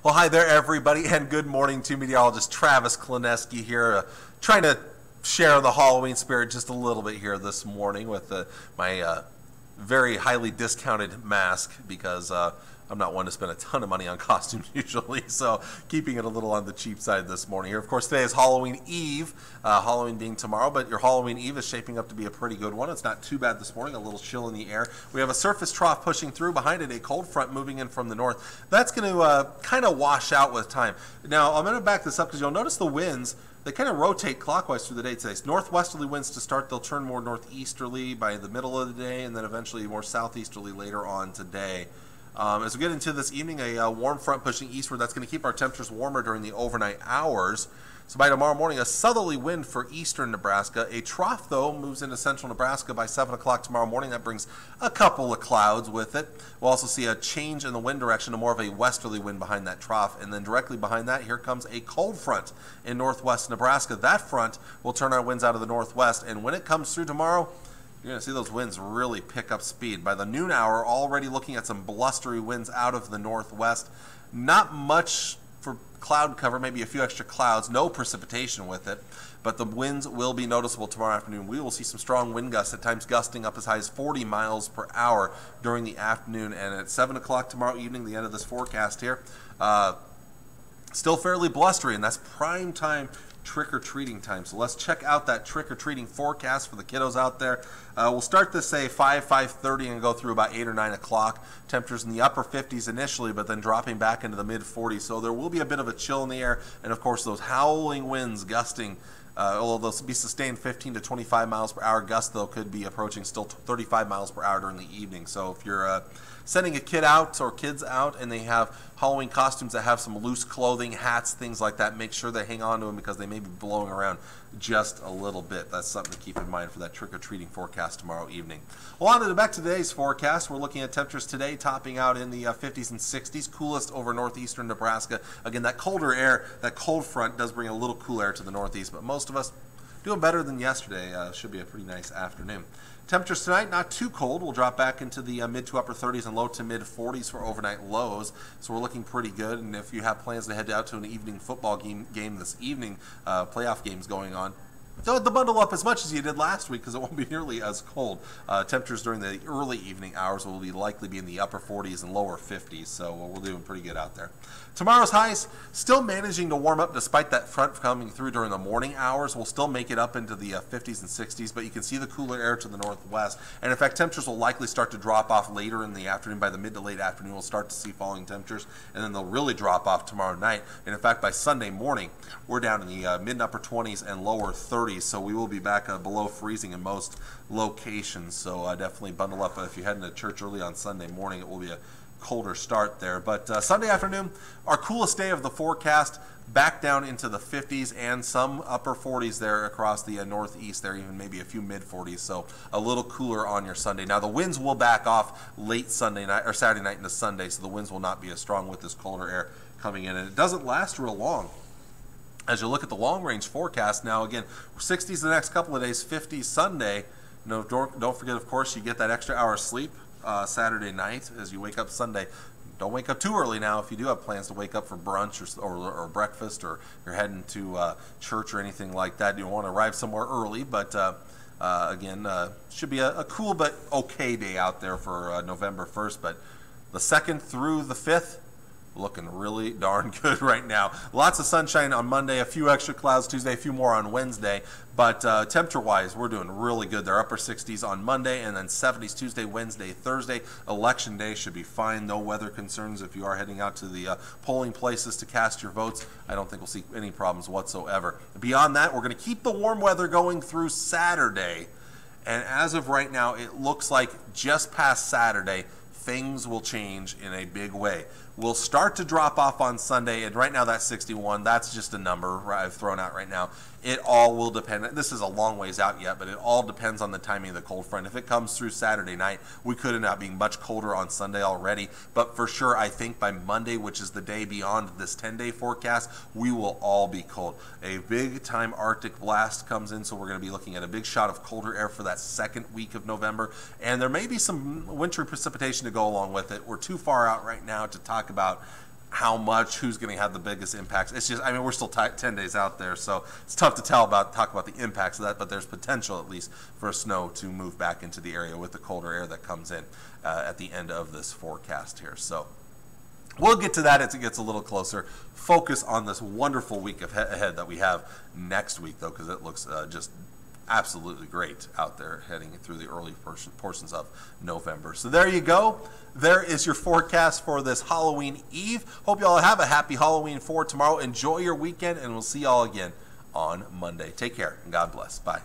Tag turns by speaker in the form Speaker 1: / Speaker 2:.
Speaker 1: Well, hi there, everybody, and good morning to meteorologist Travis Klineski here, trying to share the Halloween spirit just a little bit here this morning with my very highly discounted mask because I'm not one to spend a ton of money on costumes usually, so keeping it a little on the cheap side this morning here. Of course, today is Halloween Eve, Halloween being tomorrow, but your Halloween Eve is shaping up to be a pretty good one. It's not too bad this morning, a little chill in the air. We have a surface trough pushing through, behind it a cold front moving in from the north. That's going to kind of wash out with time. Now, I'm going to back this up because you'll notice the winds, they kind of rotate clockwise through the day today. Northwesterly winds to start, they'll turn more northeasterly by the middle of the day, and then eventually more southeasterly later on today. As we get into this evening, a warm front pushing eastward, that's going to keep our temperatures warmer during the overnight hours. So by tomorrow morning, a southerly wind for eastern Nebraska. A trough, though, moves into central Nebraska by 7 o'clock tomorrow morning. That brings a couple of clouds with it. We'll also see a change in the wind direction to more of a westerly wind behind that trough. And then directly behind that, here comes a cold front in northwest Nebraska. That front will turn our winds out of the northwest. And when it comes through tomorrow, you're going to see those winds really pick up speed. By the noon hour, already looking at some blustery winds out of the northwest. Not much for cloud cover, maybe a few extra clouds, no precipitation with it, but the winds will be noticeable tomorrow afternoon. We will see some strong wind gusts, at times gusting up as high as 40 miles per hour during the afternoon. And at 7 o'clock tomorrow evening, the end of this forecast here, still fairly blustery, and that's prime time trick-or-treating time. So let's check out that trick-or-treating forecast for the kiddos out there. We'll start this, say, 5:30 and go through about 8 or 9 o'clock. Temperatures in the upper 50s initially, but then dropping back into the mid-40s. So there will be a bit of a chill in the air, and of course those howling winds gusting, although they'll be sustained 15 to 25 miles per hour. Gusts, though, could be approaching still 35 miles per hour during the evening. So if you're sending a kid out or kids out and they have Halloween costumes that have some loose clothing, hats, things like that, make sure they hang on to them because they may be blowing around just a little bit. That's something to keep in mind for that trick-or-treating forecast tomorrow evening. Well, on to back to today's forecast. We're looking at temperatures today topping out in the 50s and 60s, coolest over northeastern Nebraska. Again, that colder air, that cold front does bring a little cool air to the northeast, but most of us doing better than yesterday. Should be a pretty nice afternoon. Temperatures tonight, not too cold. We'll drop back into the mid to upper 30s and low to mid 40s for overnight lows. So we're looking pretty good. And if you have plans to head out to an evening football game this evening, playoff games going on, don't have to bundle up as much as you did last week because it won't be nearly as cold. Temperatures during the early evening hours will likely be in the upper 40s and lower 50s, so we're doing pretty good out there. Tomorrow's highs still managing to warm up despite that front coming through during the morning hours. We'll still make it up into the 50s and 60s, but you can see the cooler air to the northwest. And in fact, temperatures will likely start to drop off later in the afternoon. By the mid to late afternoon, we'll start to see falling temperatures, and then they'll really drop off tomorrow night. And in fact, by Sunday morning, we're down in the mid and upper 20s and lower 30s, so we will be back below freezing in most locations. So definitely bundle up. If you're heading to church early on Sunday morning, it will be a colder start there. But Sunday afternoon, our coolest day of the forecast, back down into the 50s and some upper 40s there across the northeast there, even maybe a few mid 40s, so a little cooler on your Sunday. Now the winds will back off late Sunday night or Saturday night into Sunday, so the winds will not be as strong with this colder air coming in, and it doesn't last real long. As you look at the long-range forecast now, again, 60s the next couple of days, 50s Sunday. Don't forget, of course, you get that extra hour of sleep Saturday night as you wake up Sunday. Don't wake up too early now if you do have plans to wake up for brunch or breakfast, or you're heading to church or anything like that. You want to arrive somewhere early, but again, should be a cool but okay day out there for November 1st. But the 2nd through the 5th, looking really darn good right now. Lots of sunshine on Monday, a few extra clouds Tuesday, a few more on Wednesday. But temperature-wise, we're doing really good. They're upper 60s on Monday, and then 70s Tuesday, Wednesday, Thursday. Election day should be fine. No weather concerns if you are heading out to the polling places to cast your votes. I don't think we'll see any problems whatsoever. Beyond that, we're going to keep the warm weather going through Saturday. And as of right now, it looks like just past Saturday, things will change in a big way. We'll start to drop off on Sunday, and right now that's 61. That's just a number I've thrown out right now. It all will depend. This is a long ways out yet, but it all depends on the timing of the cold front. If it comes through Saturday night, we could end up being much colder on Sunday already. But for sure, I think by Monday, which is the day beyond this 10-day forecast, we will all be cold. A big-time Arctic blast comes in, so we're going to be looking at a big shot of colder air for that second week of November. And there may be some wintry precipitation to go along with it. We're too far out right now to talk about how much, who's going to have the biggest impacts. It's just, I mean, we're still 10 days out there, so it's tough to talk about the impacts of that, but there's potential at least for snow to move back into the area with the colder air that comes in at the end of this forecast here. So we'll get to that as it gets a little closer. Focus on this wonderful week ahead that we have next week, though, because it looks just absolutely great out there heading through the early portions of November. So there you go. There is your forecast for this Halloween Eve. Hope you all have a happy Halloween for tomorrow. Enjoy your weekend, and we'll see you all again on Monday. Take care, and God bless. Bye.